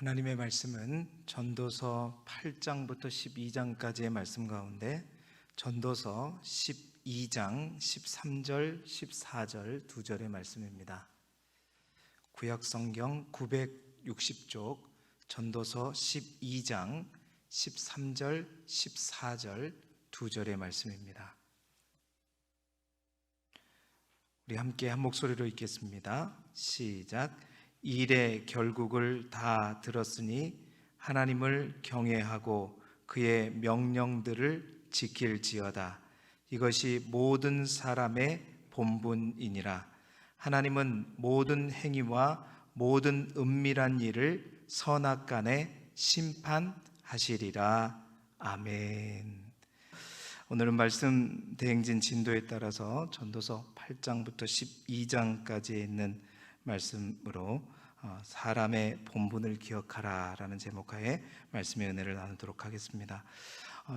하나님의 말씀은 전도서 8장부터 12장까지의 말씀 가운데 전도서 12장 13절, 14절 두 절의 말씀입니다. 구약성경 960쪽 전도서 12장 13절, 14절 두 절의 말씀입니다. 우리 함께 한 목소리로 읽겠습니다. 시작. 일의 결국을 다 들었으니 하나님을 경외하고 그의 명령들을 지킬지어다. 이것이 모든 사람의 본분이니라. 하나님은 모든 행위와 모든 은밀한 일을 선악간에 심판하시리라. 아멘. 오늘은 말씀 대행진 진도에 따라서 전도서 8장부터 12장까지에 있는 말씀으로 사람의 본분을 기억하라 라는 제목하에 말씀의 은혜를 나누도록 하겠습니다.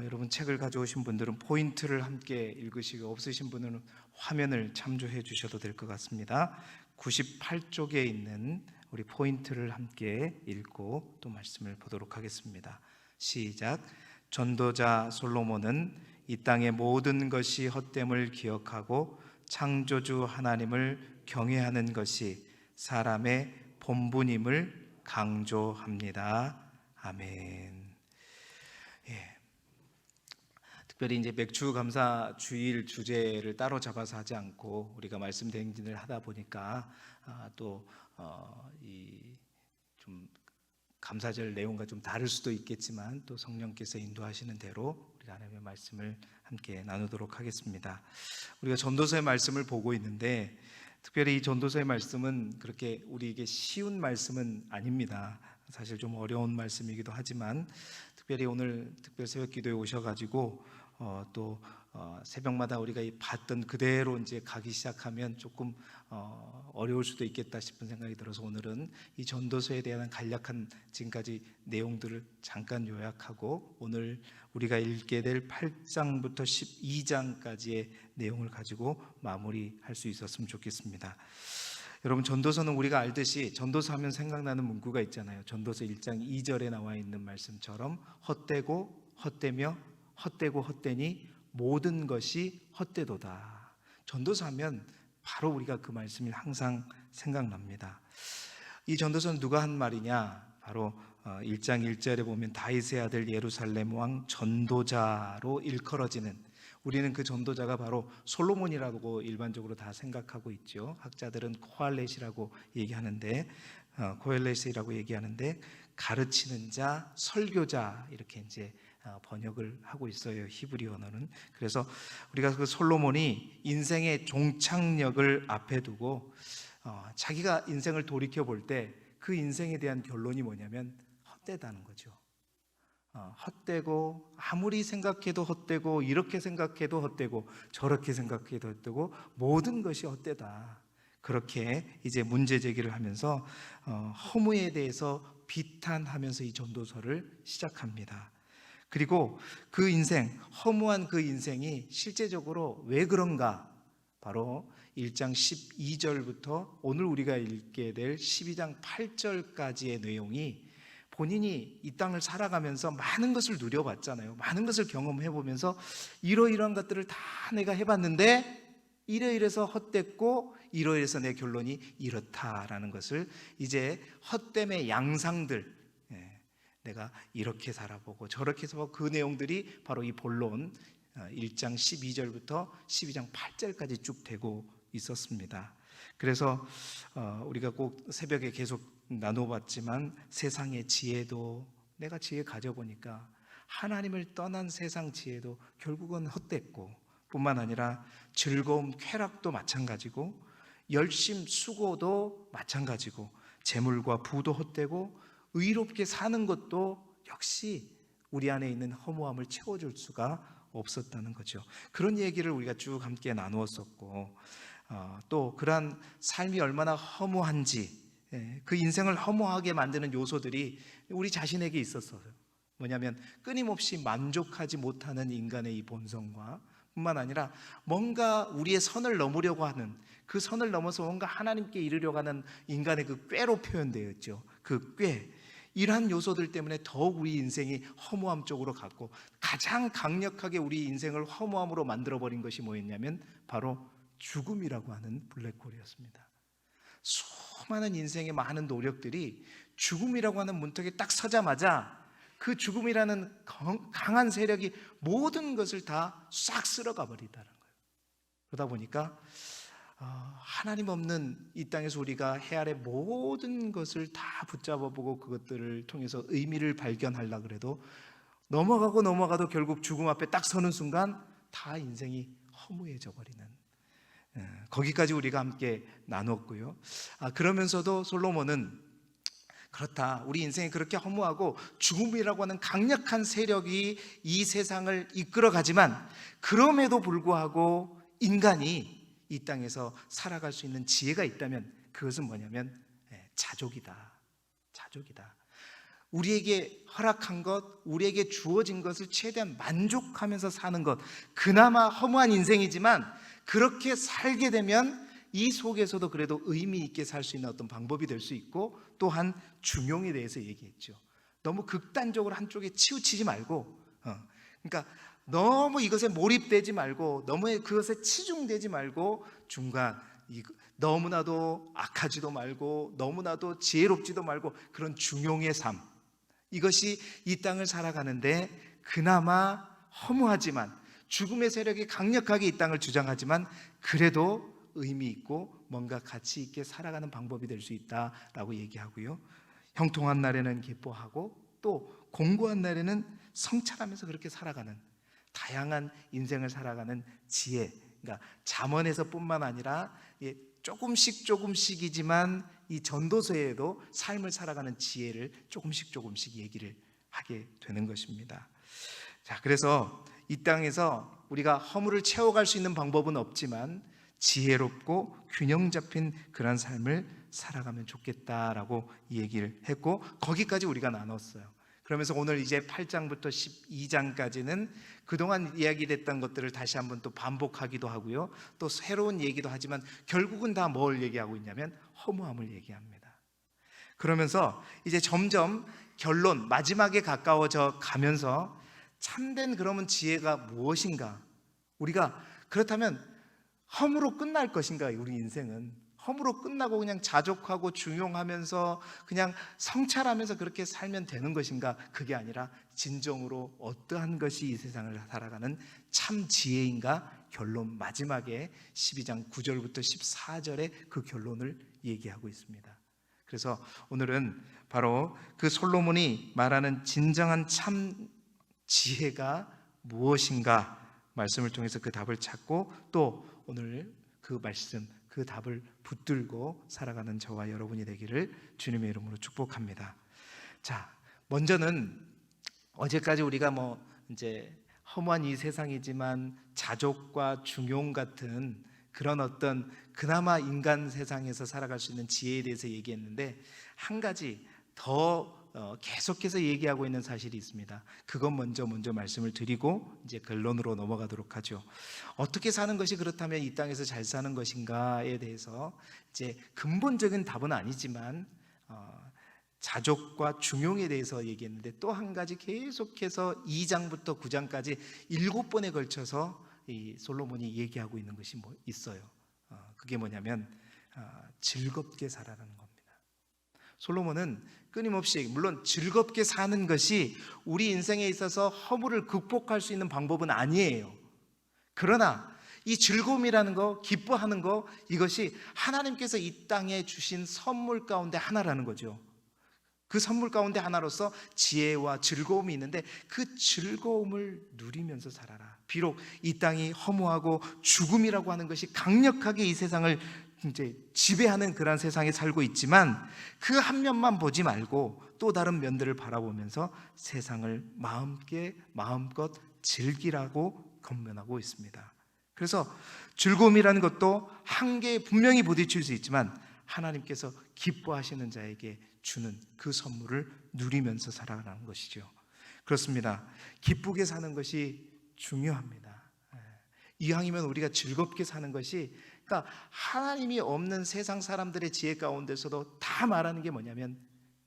여러분 책을 가져오신 분들은 포인트를 함께 읽으시고 없으신 분은 화면을 참조해 주셔도 될 것 같습니다. 98쪽에 있는 우리 포인트를 함께 읽고 또 말씀을 보도록 하겠습니다. 시작. 전도자 솔로몬은 이 땅의 모든 것이 헛됨을 기억하고 창조주 하나님을 경외하는 것이 사람의 본분임을 강조합니다. 아멘. 특별히 이제 맥주 감사 주일 주제를 따로 잡아서 하지 않고 우리가 말씀 대행진을 하다 보니까 또 이 좀 감사절 내용과 좀 다를 수도 있겠지만 또 성령께서 인도하시는 대로 우리 하나님의 말씀을 함께 나누도록 하겠습니다. 우리가 전도서의 말씀을 보고 있는데 특별히 이 전도서의 말씀은 그렇게 우리에게 쉬운 말씀은 아닙니다. 사실 좀 어려운 말씀이기도 하지만 특별히 오늘 특별 새벽 기도에 오셔가지고 또 새벽마다 우리가 봤던 그대로 이제 가기 시작하면 조금 어려울 수도 있겠다 싶은 생각이 들어서 오늘은 이 전도서에 대한 간략한 지금까지 내용들을 잠깐 요약하고 오늘 우리가 읽게 될 8장부터 12장까지의 내용을 가지고 마무리할 수 있었으면 좋겠습니다. 여러분 전도서는 우리가 알듯이 전도서 하면 생각나는 문구가 있잖아요. 전도서 1장 2절에 나와 있는 말씀처럼 헛되고 헛되며 헛되고 헛되니 모든 것이 헛되도다. 전도서 하면 바로 우리가 그 말씀이 항상 생각납니다. 이 전도서는 누가 한 말이냐? 바로 1장 1절에 보면 다윗의 아들 예루살렘 왕 전도자로 일컬어지는, 우리는 그 전도자가 바로 솔로몬이라고 일반적으로 다 생각하고 있죠. 학자들은 코헬렛이라고 얘기하는데 가르치는 자, 설교자 이렇게 이제 번역을 하고 있어요. 히브리 언어는. 그래서 우리가 그 솔로몬이 인생의 종착역을 앞에 두고 자기가 인생을 돌이켜 볼 때 그 인생에 대한 결론이 뭐냐면 헛되다는 거죠. 헛되고 아무리 생각해도 헛되고 이렇게 생각해도 헛되고 저렇게 생각해도 헛되고 모든 것이 헛되다. 그렇게 이제 문제 제기를 하면서 허무에 대해서 비탄하면서 이 전도서를 시작합니다. 그리고 그 인생, 허무한 그 인생이 실제적으로 왜 그런가? 바로 1장 12절부터 오늘 우리가 읽게 될 12장 8절까지의 내용이 본인이 이 땅을 살아가면서 많은 것을 누려봤잖아요. 많은 것을 경험해보면서 이러이러한 것들을 다 내가 해봤는데 이러이러해서 헛됐고 이러이러해서 내 결론이 이렇다라는 것을 이제 헛됨의 양상들, 내가 이렇게 살아보고 저렇게 살아보고 그 내용들이 바로 이 본론 1장 12절부터 12장 8절까지 쭉 되고 있었습니다. 그래서 우리가 꼭 새벽에 계속 나눠봤지만 세상의 지혜도 내가 지혜 가져보니까 하나님을 떠난 세상 지혜도 결국은 헛됐고 뿐만 아니라 즐거움, 쾌락도 마찬가지고 열심, 수고도 마찬가지고 재물과 부도 헛되고 의롭게 사는 것도 역시 우리 안에 있는 허무함을 채워줄 수가 없었다는 거죠. 그런 얘기를 우리가 쭉 함께 나누었었고 또 그러한 삶이 얼마나 허무한지 그 인생을 허무하게 만드는 요소들이 우리 자신에게 있었어요. 뭐냐면 끊임없이 만족하지 못하는 인간의 이 본성과 뿐만 아니라 뭔가 우리의 선을 넘으려고 하는 그 선을 넘어서 뭔가 하나님께 이르려고 하는 인간의 그 꾀로 표현되어 있죠. 그 꾀, 이러한 요소들 때문에 더욱 우리 인생이 허무함 쪽으로 갔고, 가장 강력하게 우리 인생을 허무함으로 만들어버린 것이 뭐였냐면 바로 죽음이라고 하는 블랙홀이었습니다. 수많은 인생의 많은 노력들이 죽음이라고 하는 문턱에 딱 서자마자 그 죽음이라는 강한 세력이 모든 것을 다 싹 쓸어가 버리다는 거예요. 그러다 보니까 하나님 없는 이 땅에서 우리가 해 아래 모든 것을 다 붙잡아 보고 그것들을 통해서 의미를 발견하려고 그래도 넘어가도 결국 죽음 앞에 딱 서는 순간 다 인생이 허무해져 버리는, 거기까지 우리가 함께 나눴고요. 그러면서도 솔로몬은 그렇다, 우리 인생이 그렇게 허무하고 죽음이라고 하는 강력한 세력이 이 세상을 이끌어가지만 그럼에도 불구하고 인간이 이 땅에서 살아갈 수 있는 지혜가 있다면 그것은 뭐냐면 자족이다. 자족이다. 우리에게 허락한 것, 우리에게 주어진 것을 최대한 만족하면서 사는 것, 그나마 허무한 인생이지만 그렇게 살게 되면 이 속에서도 그래도 의미 있게 살 수 있는 어떤 방법이 될 수 있고, 또한 중용에 대해서 얘기했죠. 너무 극단적으로 한쪽에 치우치지 말고, 그러니까 너무 이것에 몰입되지 말고, 너무 그것에 치중되지 말고, 중간 너무나도 악하지도 말고 너무나도 지혜롭지도 말고 그런 중용의 삶, 이것이 이 땅을 살아가는데 그나마 허무하지만, 죽음의 세력이 강력하게 이 땅을 주장하지만 그래도 의미 있고 뭔가 가치 있게 살아가는 방법이 될 수 있다라고 얘기하고요. 형통한 날에는 기뻐하고 또 공고한 날에는 성찰하면서 그렇게 살아가는, 다양한 인생을 살아가는 지혜, 그러니까 잠언에서뿐만 아니라 조금씩이지만 이 전도서에도 삶을 살아가는 지혜를 조금씩 얘기를 하게 되는 것입니다. 자, 그래서 이 땅에서 우리가 허물을 채워갈 수 있는 방법은 없지만 지혜롭고 균형 잡힌 그런 삶을 살아가면 좋겠다라고 얘기를 했고, 거기까지 우리가 나눴어요. 그러면서 오늘 이제 8장부터 12장까지는 그동안 이야기됐던 것들을 다시 한번 또 반복하기도 하고요, 또 새로운 얘기도 하지만 결국은 다 뭘 얘기하고 있냐면 허무함을 얘기합니다. 그러면서 이제 점점 결론, 마지막에 가까워져 가면서 참된 그러면 지혜가 무엇인가, 우리가 그렇다면 허무로 끝날 것인가, 우리 인생은 허무로 끝나고 그냥 자족하고 중용하면서 그냥 성찰하면서 그렇게 살면 되는 것인가? 그게 아니라 진정으로 어떠한 것이 이 세상을 살아가는 참 지혜인가? 결론 마지막에 12장 9절부터 14절에 그 결론을 얘기하고 있습니다. 그래서 오늘은 바로 그 솔로몬이 말하는 진정한 참 지혜가 무엇인가 말씀을 통해서 그 답을 찾고, 또 오늘 그 말씀, 그 답을 붙들고 살아가는 저와 여러분이 되기를 주님의 이름으로 축복합니다. 자, 먼저는 어제까지 우리가 이제 허무한 이 세상이지만 자족과 중용 같은 그런 어떤 그나마 인간 세상에서 살아갈 수 있는 지혜에 대해서 얘기했는데, 한 가지 더 계속해서 얘기하고 있는 사실이 있습니다. 그것 먼저 말씀을 드리고 이제 결론으로 넘어가도록 하죠. 어떻게 사는 것이 그렇다면 이 땅에서 잘 사는 것인가에 대해서 이제 근본적인 답은 아니지만 자족과 중용에 대해서 얘기했는데, 또 한 가지 계속해서 2장부터 9장까지 7번에 걸쳐서 이 솔로몬이 얘기하고 있는 것이 있어요. 그게 뭐냐면 즐겁게 살아라는 겁니다. 솔로몬은 끊임없이, 물론 즐겁게 사는 것이 우리 인생에 있어서 허물을 극복할 수 있는 방법은 아니에요. 그러나 이 즐거움이라는 거, 기뻐하는 거, 이것이 하나님께서 이 땅에 주신 선물 가운데 하나라는 거죠. 그 선물 가운데 하나로서 지혜와 즐거움이 있는데 그 즐거움을 누리면서 살아라. 비록 이 땅이 허무하고 죽음이라고 하는 것이 강력하게 이 세상을 이제 지배하는 그런 세상에 살고 있지만, 그 한 면만 보지 말고 또 다른 면들을 바라보면서 세상을 마음껏 즐기라고 권면하고 있습니다. 그래서 즐거움이라는 것도 한계에 분명히 부딪힐 수 있지만 하나님께서 기뻐하시는 자에게 주는 그 선물을 누리면서 살아가는 것이죠. 그렇습니다. 기쁘게 사는 것이 중요합니다. 이왕이면 우리가 즐겁게 사는 것이, 그러니까 하나님이 없는 세상 사람들의 지혜 가운데서도 다 말하는 게 뭐냐면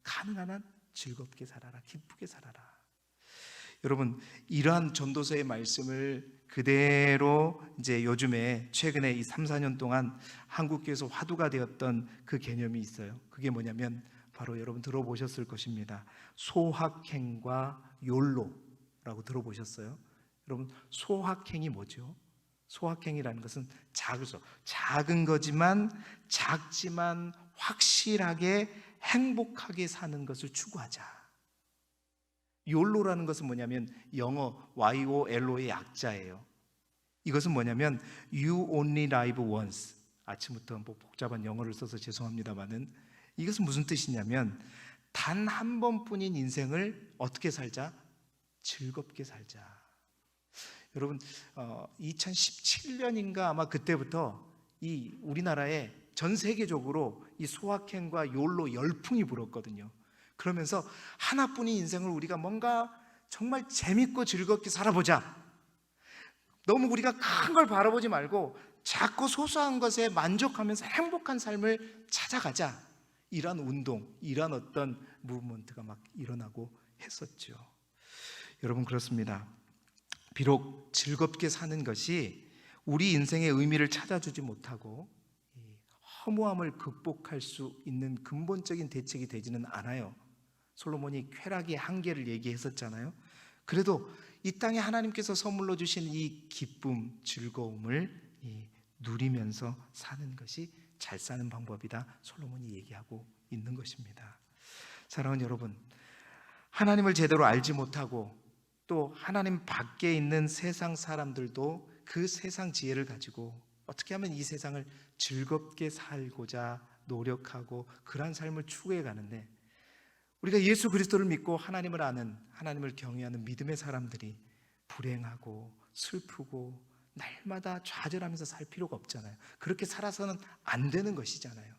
가능한 한 즐겁게 살아라, 기쁘게 살아라. 여러분, 이러한 전도서의 말씀을 그대로 이제 요즘에 최근에 이 3, 4년 동안 한국교회에서 화두가 되었던 그 개념이 있어요. 그게 뭐냐면 바로 여러분 들어보셨을 것입니다. 소확행과 욜로라고 들어보셨어요? 여러분, 소확행이 뭐죠? 소확행이라는 것은 작은 거지만, 작지만 확실하게 행복하게 사는 것을 추구하자. 욜로라는 것은 뭐냐면 영어 YOLO의 약자예요. 이것은 뭐냐면 You only live once. 아침부터 뭐 복잡한 영어를 써서 죄송합니다만은 이것은 무슨 뜻이냐면 단 한 번뿐인 인생을 어떻게 살자? 즐겁게 살자. 여러분, 2017년인가 아마 그때부터 이 우리나라에 전 세계적으로 이 소확행과 욜로 열풍이 불었거든요. 그러면서 하나뿐인 인생을 우리가 뭔가 정말 재밌고 즐겁게 살아보자. 너무 우리가 큰 걸 바라보지 말고 작고 소소한 것에 만족하면서 행복한 삶을 찾아가자. 이런 운동, 이런 어떤 무브먼트가 막 일어나고 했었죠. 여러분, 그렇습니다. 비록 즐겁게 사는 것이 우리 인생의 의미를 찾아주지 못하고 허무함을 극복할 수 있는 근본적인 대책이 되지는 않아요. 솔로몬이 쾌락의 한계를 얘기했었잖아요. 그래도 이 땅에 하나님께서 선물로 주신 이 기쁨, 즐거움을 누리면서 사는 것이 잘 사는 방법이다. 솔로몬이 얘기하고 있는 것입니다. 사랑하는 여러분, 하나님을 제대로 알지 못하고 또 하나님 밖에 있는 세상 사람들도 그 세상 지혜를 가지고 어떻게 하면 이 세상을 즐겁게 살고자 노력하고 그러한 삶을 추구해 가는데, 우리가 예수 그리스도를 믿고 하나님을 아는, 하나님을 경외하는 믿음의 사람들이 불행하고 슬프고 날마다 좌절하면서 살 필요가 없잖아요. 그렇게 살아서는 안 되는 것이잖아요.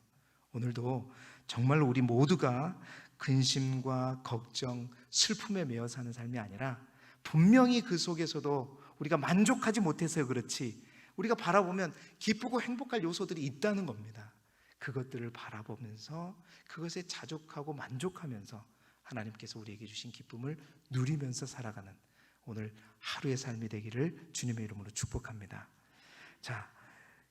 오늘도 정말 우리 모두가 근심과 걱정, 슬픔에 매여 사는 삶이 아니라 분명히 그 속에서도 우리가 만족하지 못해서 그렇지 우리가 바라보면 기쁘고 행복할 요소들이 있다는 겁니다. 그것들을 바라보면서 그것에 자족하고 만족하면서 하나님께서 우리에게 주신 기쁨을 누리면서 살아가는 오늘 하루의 삶이 되기를 주님의 이름으로 축복합니다. 자,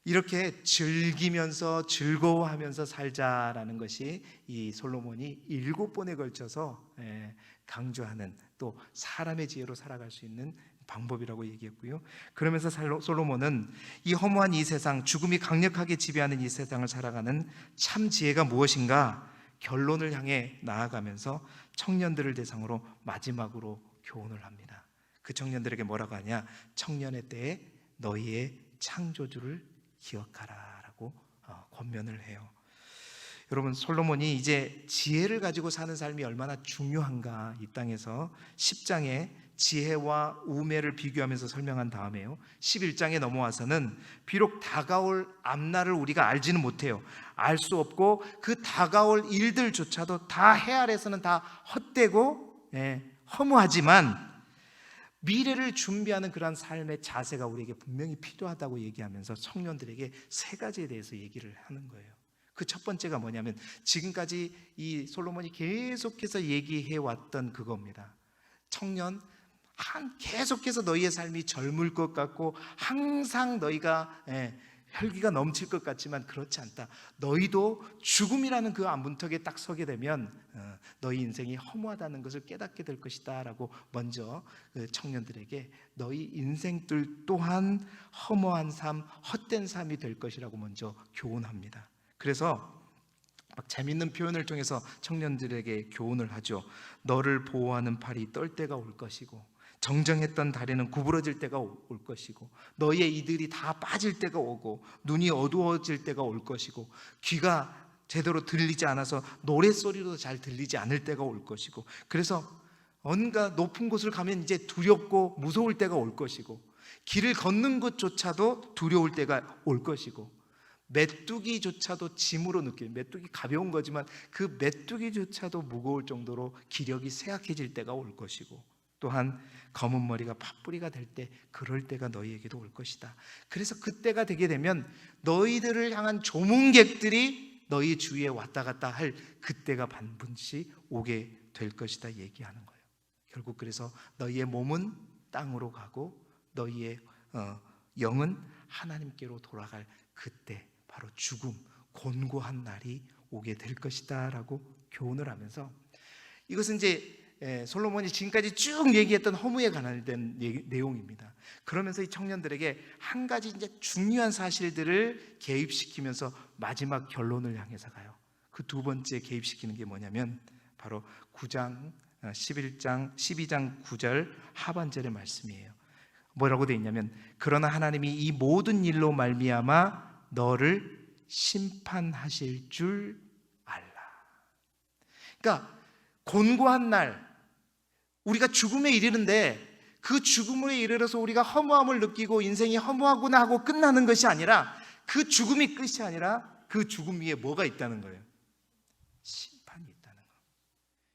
이렇게 즐기면서 즐거워하면서 살자라는 것이 이 솔로몬이 7번에 걸쳐서 강조하는, 또 사람의 지혜로 살아갈 수 있는 방법이라고 얘기했고요. 그러면서 솔로몬은 이 허무한 이 세상, 죽음이 강력하게 지배하는 이 세상을 살아가는 참 지혜가 무엇인가 결론을 향해 나아가면서 청년들을 대상으로 마지막으로 교훈을 합니다. 그 청년들에게 뭐라고 하냐? 청년의 때에 너희의 창조주를 기억하라 라고 권면을 해요. 여러분, 솔로몬이 이제 지혜를 가지고 사는 삶이 얼마나 중요한가 이 땅에서 10장에 지혜와 우매를 비교하면서 설명한 다음에요, 11장에 넘어와서는 비록 다가올 앞날을 우리가 알지는 못해요. 알 수 없고 그 다가올 일들조차도 다 해아래서는 다 헛되고 허무하지만 미래를 준비하는 그러한 삶의 자세가 우리에게 분명히 필요하다고 얘기하면서 청년들에게 3가지에 대해서 얘기를 하는 거예요. 그 첫 번째가 뭐냐면 지금까지 이 솔로몬이 계속해서 얘기해 왔던 그겁니다. 청년, 계속해서 너희의 삶이 젊을 것 같고 항상 너희가 혈기가 넘칠 것 같지만 그렇지 않다. 너희도 죽음이라는 그 문턱에 딱 서게 되면 너희 인생이 허무하다는 것을 깨닫게 될 것이다 라고 먼저 청년들에게 너희 인생들 또한 허무한 삶, 헛된 삶이 될 것이라고 먼저 교훈합니다. 그래서 막 재밌는 표현을 통해서 청년들에게 교훈을 하죠. 너를 보호하는 팔이 떨 때가 올 것이고 정정했던 다리는 구부러질 때가 올 것이고 너희의 이들이 다 빠질 때가 오고 눈이 어두워질 때가 올 것이고 귀가 제대로 들리지 않아서 노랫소리도 잘 들리지 않을 때가 올 것이고, 그래서 언가 높은 곳을 가면 이제 두렵고 무서울 때가 올 것이고 길을 걷는 것조차도 두려울 때가 올 것이고 메뚜기조차도 짐으로 느껴요. 메뚜기 가벼운 거지만 그 메뚜기조차도 무거울 정도로 기력이 쇠약해질 때가 올 것이고, 또한 검은 머리가 팥뿌리가 될 때 그럴 때가 너희에게도 올 것이다. 그래서 그때가 되게 되면 너희들을 향한 조문객들이 너희 주위에 왔다 갔다 할 그때가 반드시 오게 될 것이다 얘기하는 거예요. 결국 그래서 너희의 몸은 땅으로 가고 너희의 영은 하나님께로 돌아갈 그때 바로 죽음, 곤고한 날이 오게 될 것이다 라고 교훈을 하면서, 이것은 이제 솔로몬이 지금까지 쭉 얘기했던 허무에 관한 내용입니다. 그러면서 이 청년들에게 한 가지 이제 중요한 사실들을 개입시키면서 마지막 결론을 향해서 가요. 그 두 번째 개입시키는 게 뭐냐면 바로 12장 9절 하반절의 말씀이에요. 뭐라고 되어 있냐면, 그러나 하나님이 이 모든 일로 말미암아 너를 심판하실 줄 알라. 그러니까 곤고한 날, 우리가 죽음에 이르는데 그 죽음에 이르러서 우리가 허무함을 느끼고 인생이 허무하구나 하고 끝나는 것이 아니라, 그 죽음이 끝이 아니라 그 죽음 위에 뭐가 있다는 거예요? 심판이 있다는 거.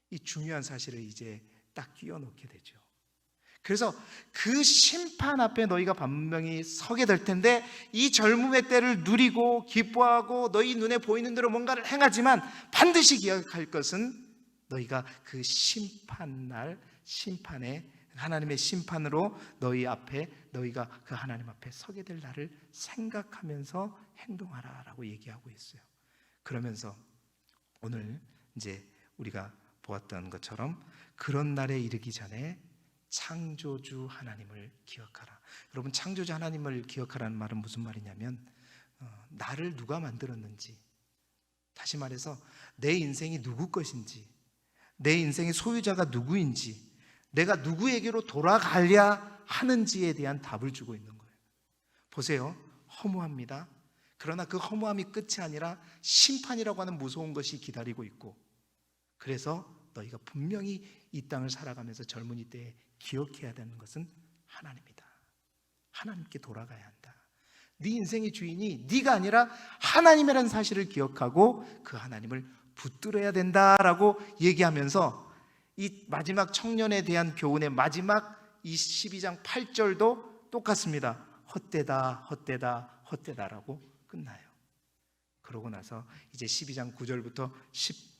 이 중요한 사실을 이제 딱 끼워 넣게 되죠. 그래서 그 심판 앞에 너희가 분명히 서게 될 텐데, 이 젊음의 때를 누리고 기뻐하고 너희 눈에 보이는 대로 뭔가를 행하지만 반드시 기억할 것은 너희가 그 심판날, 심판에 하나님의 심판으로 너희 앞에, 너희가 그 하나님 앞에 서게 될 날을 생각하면서 행동하라라고 얘기하고 있어요. 그러면서 오늘 이제 우리가 보았던 것처럼 그런 날에 이르기 전에 창조주 하나님을 기억하라. 여러분, 창조주 하나님을 기억하라는 말은 무슨 말이냐면, 나를 누가 만들었는지, 다시 말해서 내 인생이 누구 것인지, 내 인생의 소유자가 누구인지, 내가 누구에게로 돌아가야 하는지에 대한 답을 주고 있는 거예요. 보세요, 허무합니다. 그러나 그 허무함이 끝이 아니라 심판이라고 하는 무서운 것이 기다리고 있고, 그래서 너희가 분명히 이 땅을 살아가면서 젊은이 때에 기억해야 되는 것은 하나님이다. 하나님께 돌아가야 한다. 네 인생의 주인이 네가 아니라 하나님이라는 사실을 기억하고 그 하나님을 붙들어야 된다라고 얘기하면서, 이 마지막 청년에 대한 교훈의 마지막 이 12장 8절도 똑같습니다. 헛되다, 헛되다, 헛되다라고 끝나요. 그러고 나서 이제 12장 9절부터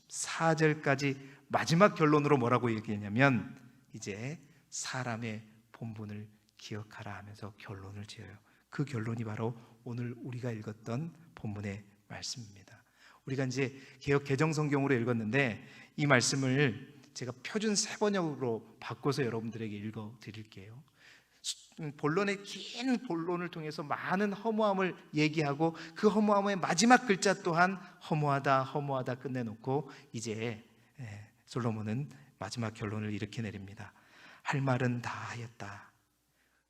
14절까지 마지막 결론으로 뭐라고 얘기했냐면, 이제 사람의 본분을 기억하라 하면서 결론을 지어요. 그 결론이 바로 오늘 우리가 읽었던 본문의 말씀입니다. 우리가 이제 개역 개정성경으로 읽었는데, 이 말씀을 제가 표준 세번역으로 바꿔서 여러분들에게 읽어 드릴게요. 본론의 긴 본론을 통해서 많은 허무함을 얘기하고, 그 허무함의 마지막 글자 또한 허무하다, 허무하다 끝내놓고 이제 솔로몬은 마지막 결론을 이렇게 내립니다. 할 말은 다 하였다.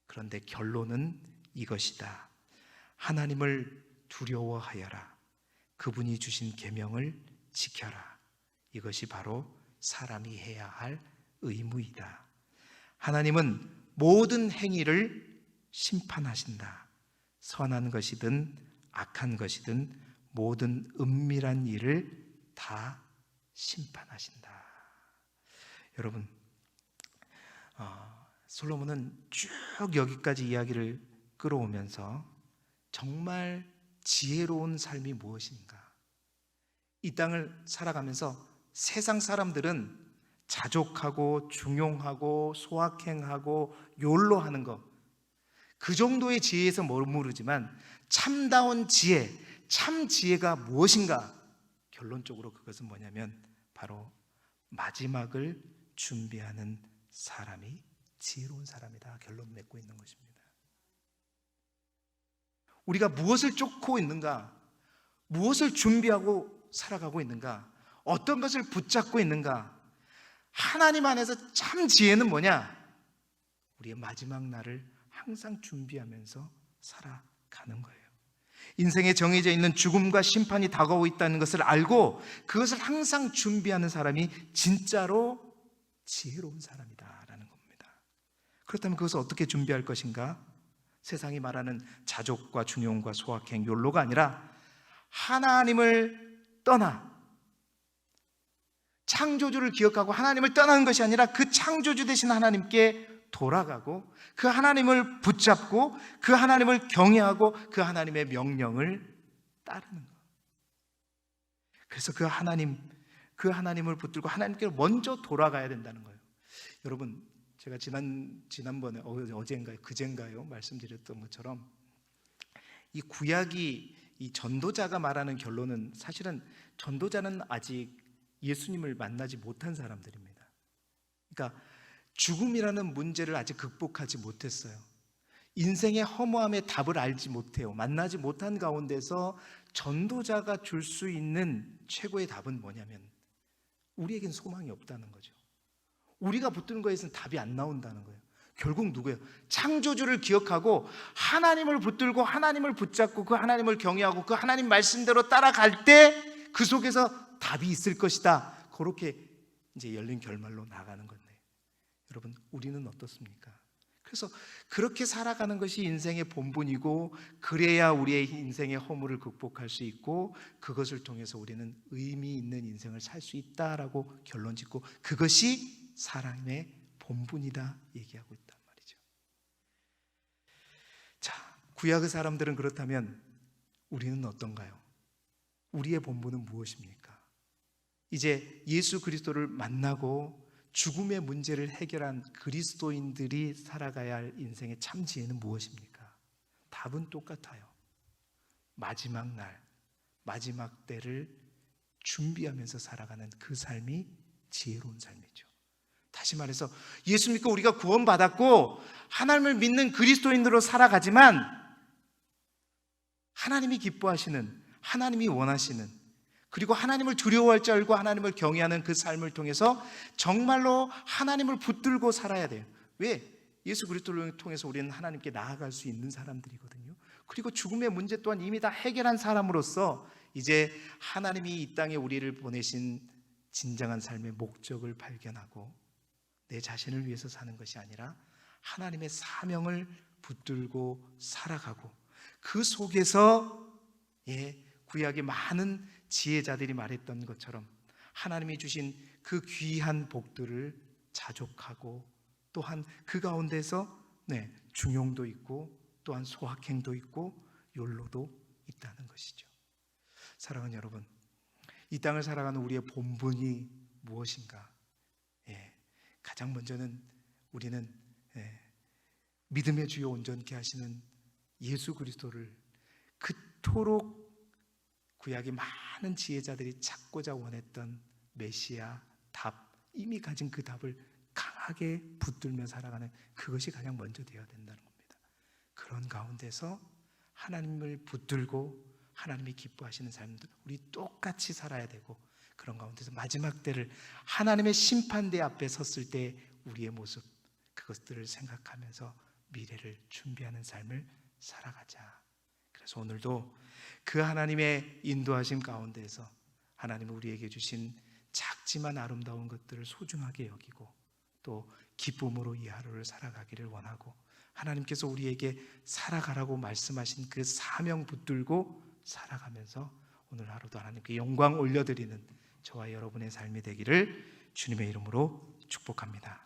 그런데 결론은 이것이다. 하나님을 두려워하여라. 그분이 주신 계명을 지켜라. 이것이 바로 사람이 해야 할 의무이다. 하나님은 모든 행위를 심판하신다. 선한 것이든 악한 것이든 모든 은밀한 일을 다 심판하신다. 여러분, 솔로몬은 쭉 여기까지 이야기를 끌어오면서 정말 지혜로운 삶이 무엇인가, 이 땅을 살아가면서 세상 사람들은 자족하고 중용하고 소확행하고 욜로하는 것, 그 정도의 지혜에서 머무르지만 참다운 지혜, 참 지혜가 무엇인가? 결론적으로 그것은 뭐냐면 바로 마지막을 준비하는 사람이 지혜로운 사람이다. 결론 맺고 있는 것입니다. 우리가 무엇을 쫓고 있는가? 무엇을 준비하고 살아가고 있는가? 어떤 것을 붙잡고 있는가? 하나님 안에서 참 지혜는 뭐냐? 우리의 마지막 날을 항상 준비하면서 살아가는 거예요. 인생에 정해져 있는 죽음과 심판이 다가오고 있다는 것을 알고 그것을 항상 준비하는 사람이 진짜로 지혜로운 사람이다라는 겁니다. 그렇다면 그것을 어떻게 준비할 것인가? 세상이 말하는 자족과 중용과 소확행, 욜로가 아니라 하나님을 떠나, 창조주를 기억하고 하나님을 떠나는 것이 아니라 그 창조주 되신 하나님께 돌아가고 그 하나님을 붙잡고 그 하나님을 경외하고 그 하나님의 명령을 따르는 것. 그래서 그 그 하나님을 붙들고 하나님께로 먼저 돌아가야 된다는 거예요. 여러분, 제가 지난번에 어젠가요, 그젠가요 말씀드렸던 것처럼 이 구약이 이 전도자가 말하는 결론은 사실은 전도자는 아직 예수님을 만나지 못한 사람들입니다. 그러니까 죽음이라는 문제를 아직 극복하지 못했어요. 인생의 허무함의 답을 알지 못해요. 만나지 못한 가운데서 전도자가 줄 수 있는 최고의 답은 뭐냐면 우리에겐 소망이 없다는 거죠. 우리가 붙드는 거에서는 답이 안 나온다는 거예요. 결국 누구예요? 창조주를 기억하고 하나님을 붙들고 하나님을 붙잡고 그 하나님을 경외하고 그 하나님 말씀대로 따라갈 때 그 속에서 답이 있을 것이다. 그렇게 이제 열린 결말로 나가는 건데, 여러분, 우리는 어떻습니까? 그래서 그렇게 살아가는 것이 인생의 본분이고, 그래야 우리의 인생의 허물을 극복할 수 있고, 그것을 통해서 우리는 의미 있는 인생을 살 수 있다라고 결론 짓고, 그것이 사람의 본분이다 얘기하고 있단 말이죠. 자, 구약의 사람들은 그렇다면 우리는 어떤가요? 우리의 본분은 무엇입니까? 이제 예수 그리스도를 만나고 죽음의 문제를 해결한 그리스도인들이 살아가야 할 인생의 참 지혜는 무엇입니까? 답은 똑같아요. 마지막 날, 마지막 때를 준비하면서 살아가는 그 삶이 지혜로운 삶이죠. 다시 말해서 예수 믿고 우리가 구원받았고 하나님을 믿는 그리스도인으로 살아가지만 하나님이 기뻐하시는, 하나님이 원하시는, 그리고 하나님을 두려워할 줄 알고 하나님을 경외하는 그 삶을 통해서 정말로 하나님을 붙들고 살아야 돼요. 왜? 예수 그리스도를 통해서 우리는 하나님께 나아갈 수 있는 사람들이거든요. 그리고 죽음의 문제 또한 이미 다 해결한 사람으로서 이제 하나님이 이 땅에 우리를 보내신 진정한 삶의 목적을 발견하고 내 자신을 위해서 사는 것이 아니라 하나님의 사명을 붙들고 살아가고, 그 속에서 구약의 많은 지혜자들이 말했던 것처럼 하나님이 주신 그 귀한 복들을 자족하고, 또한 그 가운데서 중용도 있고 또한 소확행도 있고 욜로도 있다는 것이죠. 사랑하는 여러분, 이 땅을 살아가는 우리의 본분이 무엇인가? 가장 먼저는 우리는 믿음의 주요 온전케 하시는 예수 그리스도를 그토록 구약의 많은 지혜자들이 찾고자 원했던 메시아 답, 이미 가진 그 답을 강하게 붙들며 살아가는, 그것이 가장 먼저 되어야 된다는 겁니다. 그런 가운데서 하나님을 붙들고 하나님이 기뻐하시는 삶들 우리 똑같이 살아야 되고, 그런 가운데서 마지막 때를 하나님의 심판대 앞에 섰을 때 우리의 모습, 그것들을 생각하면서 미래를 준비하는 삶을 살아가자. 그래서 오늘도 그 하나님의 인도하심 가운데서 하나님은 우리에게 주신 작지만 아름다운 것들을 소중하게 여기고 또 기쁨으로 이 하루를 살아가기를 원하고, 하나님께서 우리에게 살아가라고 말씀하신 그 사명 붙들고 살아가면서 오늘 하루도 하나님께 영광 올려드리는 저와 여러분의 삶이 되기를 주님의 이름으로 축복합니다.